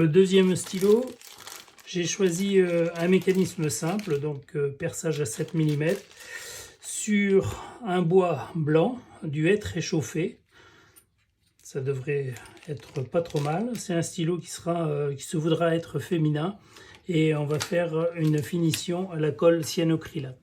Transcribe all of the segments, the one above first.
le deuxième stylo, j'ai choisi un mécanisme simple, donc perçage à 7 mm, sur un bois blanc du hêtre réchauffé. Ça devrait être pas trop mal. C'est un stylo qui se voudra être féminin, et on va faire une finition à la colle cyanocrylate.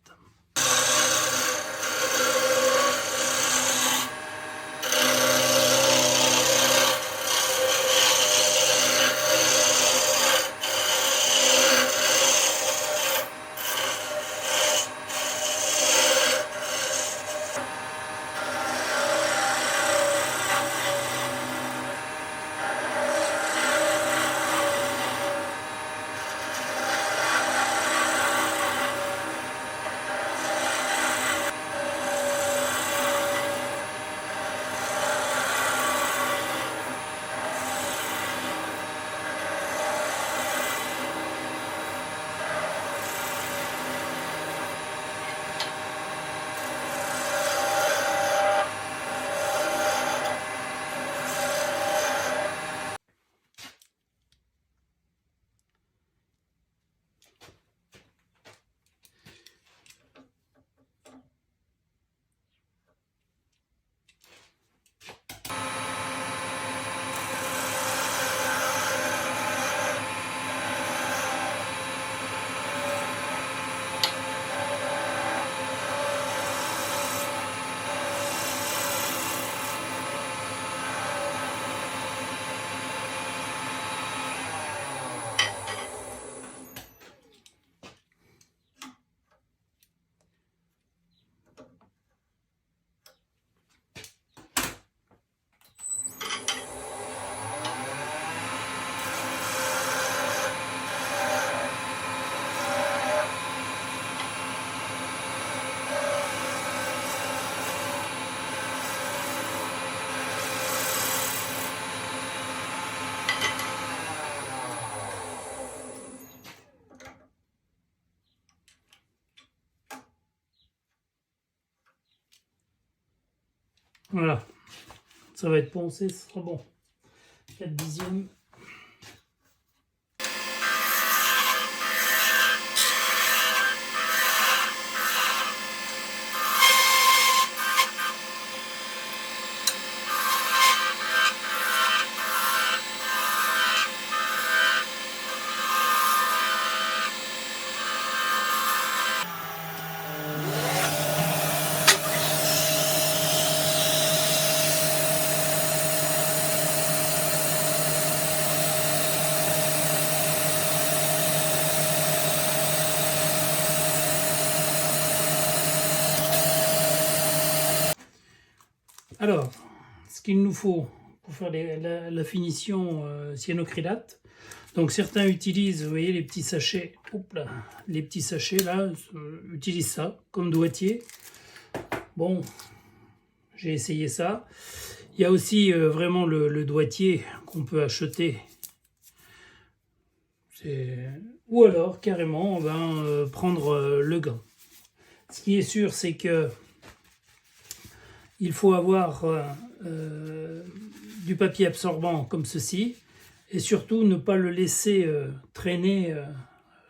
Voilà, ça va être poncé, ce sera bon. 4/10. Alors, ce qu'il nous faut pour faire la finition cyanocrylate, donc certains utilisent, vous voyez, les petits sachets, les petits sachets là, utilisent ça comme doigtier. Bon, j'ai essayé ça. Il y a aussi vraiment le doigtier qu'on peut acheter. Ou alors, carrément, on va prendre le gant. Ce qui est sûr, c'est que il faut avoir du papier absorbant comme ceci, et surtout ne pas le laisser traîner,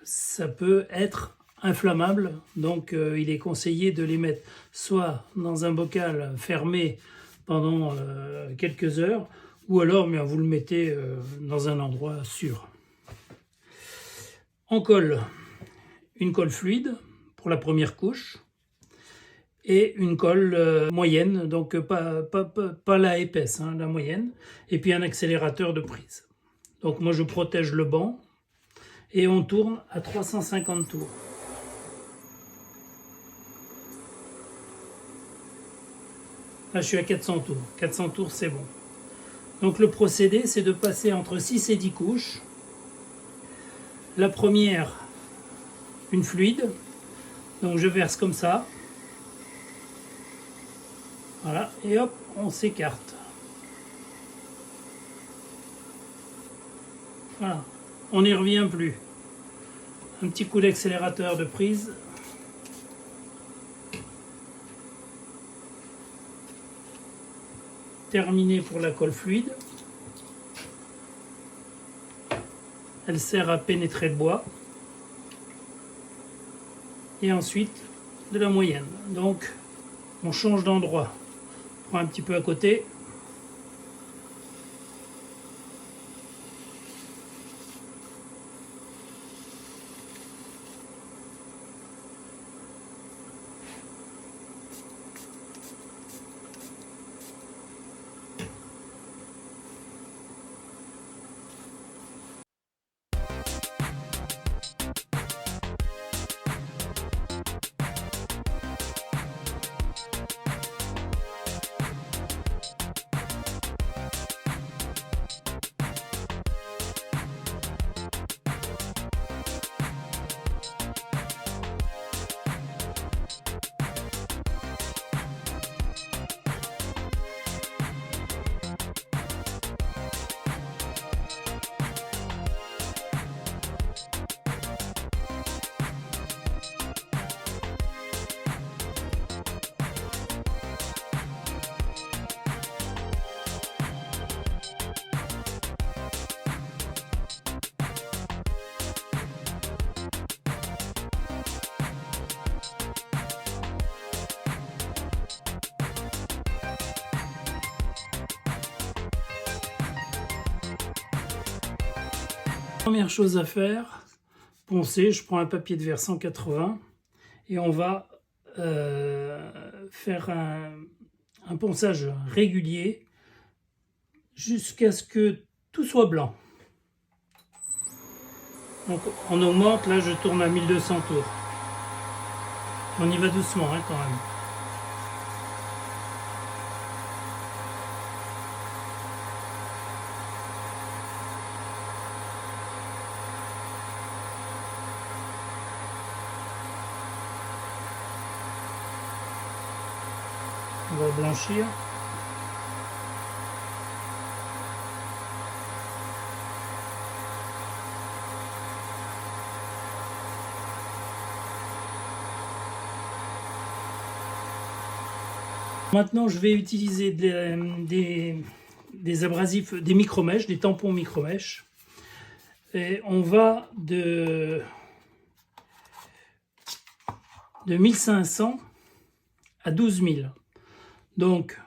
ça peut être inflammable, donc il est conseillé de les mettre soit dans un bocal fermé pendant quelques heures, ou alors vous le mettez dans un endroit sûr. On colle une colle fluide pour la première couche, et une colle moyenne, donc pas la épaisse, hein, la moyenne, et puis un accélérateur de prise. Donc moi je protège le banc, et on tourne à 350 tours. Là je suis à 400 tours, 400 tours c'est bon. Donc le procédé, c'est de passer entre 6 et 10 couches. La première, une fluide, donc je verse comme ça. Voilà, et hop, on s'écarte. Voilà, on n'y revient plus. Un petit coup d'accélérateur de prise. Terminé pour la colle fluide. Elle sert à pénétrer le bois. Et ensuite de la moyenne. Donc on change d'endroit. On prend un petit peu à côté. Première chose à faire, poncer. Je prends un papier de verre 180 et on va faire un ponçage régulier jusqu'à ce que tout soit blanc. Donc on augmente, là je tourne à 1200 tours. On y va doucement hein, quand même. On va blanchir. Maintenant, je vais utiliser des abrasifs, des micromèches, des tampons micromèches. Et on va de 1500 à 12 000. Donc,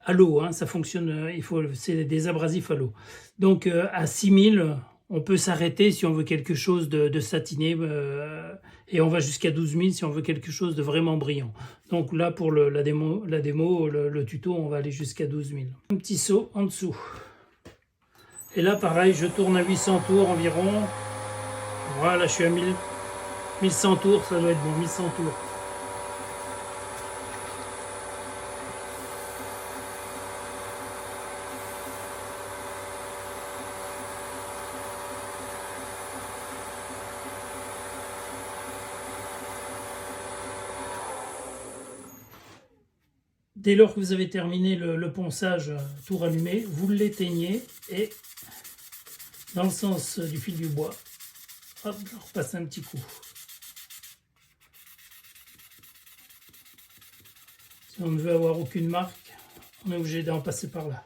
à l'eau, hein, ça fonctionne, c'est des abrasifs à l'eau. Donc, à 6000, on peut s'arrêter si on veut quelque chose de satiné, et on va jusqu'à 12 000 si on veut quelque chose de vraiment brillant. Donc là, pour la démo, le tuto, on va aller jusqu'à 12 000. Un petit seau en dessous. Et là, pareil, je tourne à 800 tours environ. Voilà, je suis à 1100 tours, ça doit être bon, 1100 tours. Dès lors que vous avez terminé le ponçage tout rallumé, vous l'éteignez et dans le sens du fil du bois, hop, on repasse un petit coup. Si on ne veut avoir aucune marque, on est obligé d'en passer par là.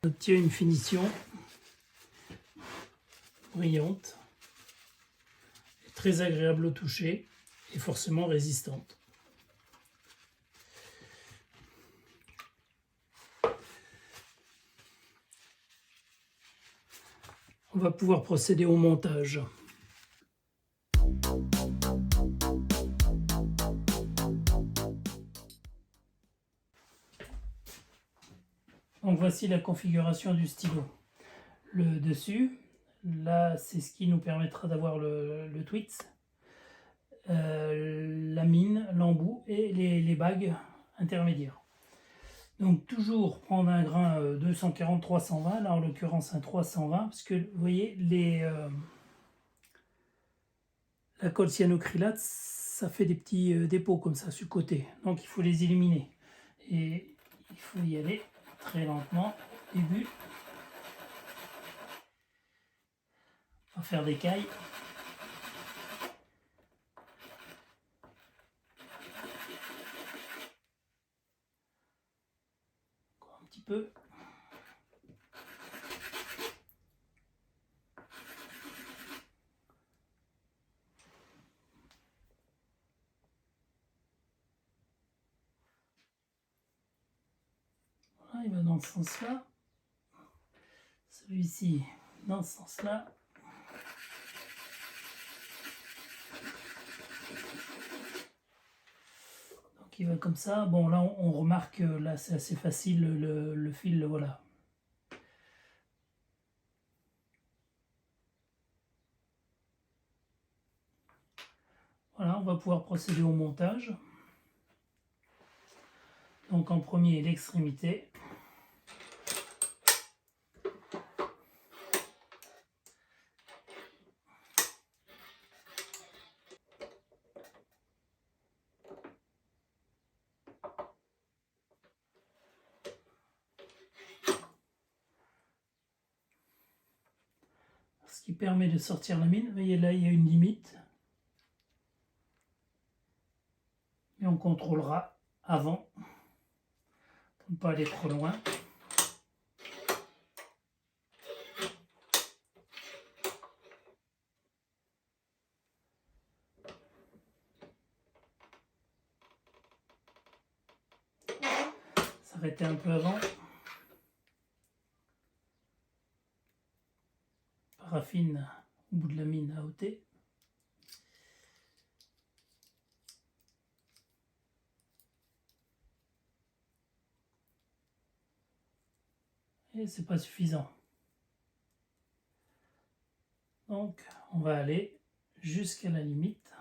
On obtient une finition brillante, très agréable au toucher et forcément résistante. on va pouvoir procéder au montage. Donc voici la configuration du stylo. Le dessus, là c'est ce qui nous permettra d'avoir le tweet, la mine, l'embout et les bagues intermédiaires. Donc toujours prendre un grain 240-320, là en l'occurrence un 320, parce que vous voyez la colle cyanocrylate, ça fait des petits dépôts comme ça sur le côté, donc il faut les éliminer. Et il faut y aller très lentement au début. On va faire des cailles. Encore un petit peu. Voilà, il va dans ce sens-là. Celui-ci dans ce sens-là. Donc il va comme ça. Bon là on remarque, là c'est assez facile, le fil, voilà. Voilà, on va pouvoir procéder au montage. Donc en premier l'extrémité. Ce qui permet de sortir la mine. Vous voyez là il y a une limite. Et on contrôlera avant pour ne pas aller trop loin. S'arrêter un peu avant. Paraffine au bout de la mine à ôter. Et c'est pas suffisant. Donc on va aller jusqu'à la limite,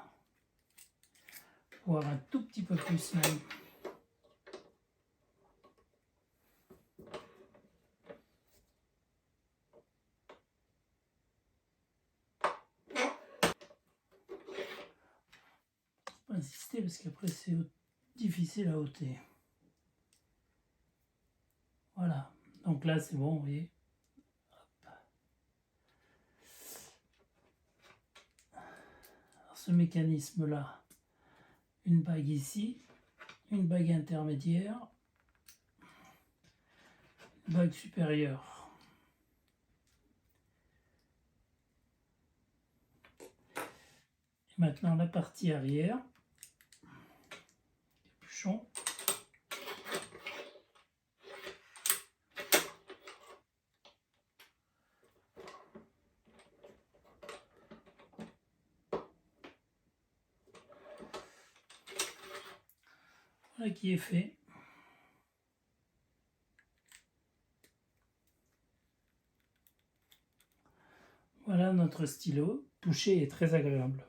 voire un tout petit peu plus même. Faut pas insister parce qu'après c'est difficile à ôter. Voilà, donc là c'est bon, vous voyez. Alors, ce mécanisme là, une bague ici, une bague intermédiaire, une bague supérieure. Et maintenant la partie arrière, capuchon. Voilà qui est fait. Voilà notre stylo, touché est très agréable.